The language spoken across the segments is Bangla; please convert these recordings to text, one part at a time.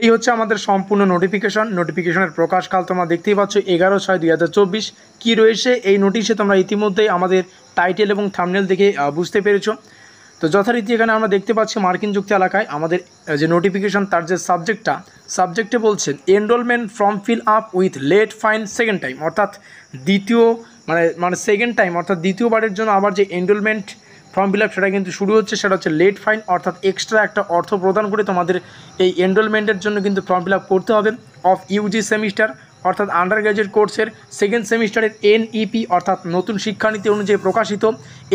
এই হচ্ছে আমাদের সম্পূর্ণ নোটিফিকেশনের প্রকাশকাল তোমরা দেখতেই পাচ্ছ 11/6/2024 কি রয়েছে এই নোটিশে। তোমরা ইতিমধ্যেই আমাদের টাইটেল এবং থাম্বনেল দেখে বুঝতে পেরেছো। তো যথারীতি এখানে আমরা দেখতে পাচ্ছি মার্কিন যুক্তি এলাকায় আমাদের যে নোটিফিকেশন তার যে সাবজেক্টে বলছে enrolment form fill up with late fine second time, অর্থাৎ সেকেন্ড টাইম অর্থাৎ দ্বিতীয়বারের জন্য আবার যে এনরোলমেন্ট ফর্ম ফিল আপ সেটা কিন্তু শুরু হচ্ছে, সেটা হচ্ছে লেট ফাইন, অর্থাৎ এক্সট্রা একটা অর্থ প্রদান করে তোমাদের এই এনরোলমেন্টের জন্য কিন্তু ফর্ম ফিল আপ করতে হবে। অফ ইউজি সেমিস্টার অর্থাৎ আন্ডার গ্র্যাজুয়েট কোর্সের সেকেন্ড সেমিস্টারের এনইপি অর্থাৎ নতুন শিক্ষানীতি অনুযায়ী প্রকাশিত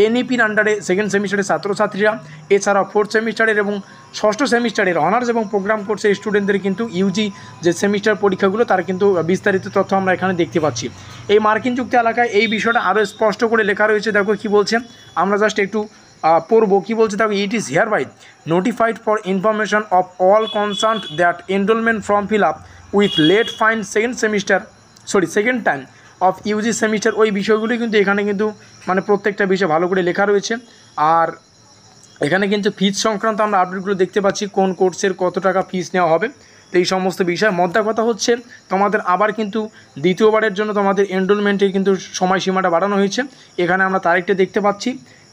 এনইপির আন্ডারে সেকেন্ড সেমিস্টারের ছাত্রছাত্রীরা, এছাড়াও ফোর্থ সেমিস্টারের এবং ষষ্ঠ সেমিস্টারের অনার্স এবং প্রোগ্রাম কোর্সের স্টুডেন্টদের কিন্তু ইউজি যে সেমিস্টার পরীক্ষাগুলো তার কিন্তু বিস্তারিত তথ্য আমরা এখানে দেখতে পাচ্ছি। এই মার্কিন যুক্তি এলাকায় এই বিষয়টা আরও স্পষ্ট করে লেখা রয়েছে। দেখো কী বলছে, আমরা জাস্ট একটু পড়বো কী বলছে। দেখো, it is hereby notified for information of all concerned that enrolment form fill up with late fine second time of UG semester, ওই বিষয়গুলি কিন্তু এখানে কিন্তু প্রত্যেকটা বিষয় ভালো করে লেখা রয়েছে। আর এখানে কিন্তু ফিজ সংক্রান্ত আমরা আপডেটগুলো দেখতে পাচ্ছি, কোন কোর্সের কত টাকা ফিজ নেওয়া হবে, তো এই সমস্ত বিষয়। মোদ্দা কথা হচ্ছে তোমাদের আবার কিন্তু দ্বিতীয়বারের জন্য তোমাদের এনরোলমেন্টের কিন্তু সময়সীমাটা বাড়ানো হয়েছে। এখানে আমরা তারিখটা দেখতে পাচ্ছি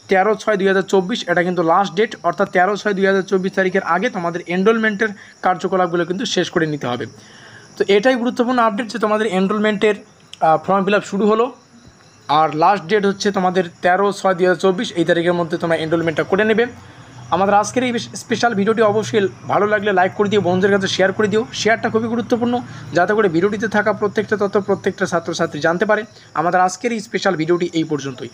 13/6/2024, এটা কিন্তু লাস্ট ডেট, অর্থাৎ 13/6/2024 তারিখের আগে তোমাদের এনরোলমেন্টের কার্যকলাপগুলো কিন্তু শেষ করে নিতে হবে। তো এটাই গুরুত্বপূর্ণ আপডেট যে তোমাদের এনরোলমেন্টের ফর্ম ফিল আপ শুরু হলো, আর লাস্ট ডেট হচ্ছে তোমাদের 13/6/2024, এই তারিখের মধ্যে তোমরা এনরোলমেন্টটা করে নেবে। আমাদের আজকের এই স্পেশাল ভিডিওটি অবশ্যই ভালো লাগলে লাইক করে দিও, বন্ধুদের কাছে শেয়ার করে দিও। শেয়ারটা খুবই গুরুত্বপূর্ণ, যাতে করে ভিডিওটিতে থাকা প্রত্যেকটা তথ্য প্রত্যেকটা ছাত্রছাত্রী জানতে পারে। আমাদের আজকের এই স্পেশাল ভিডিওটি এই পর্যন্তই।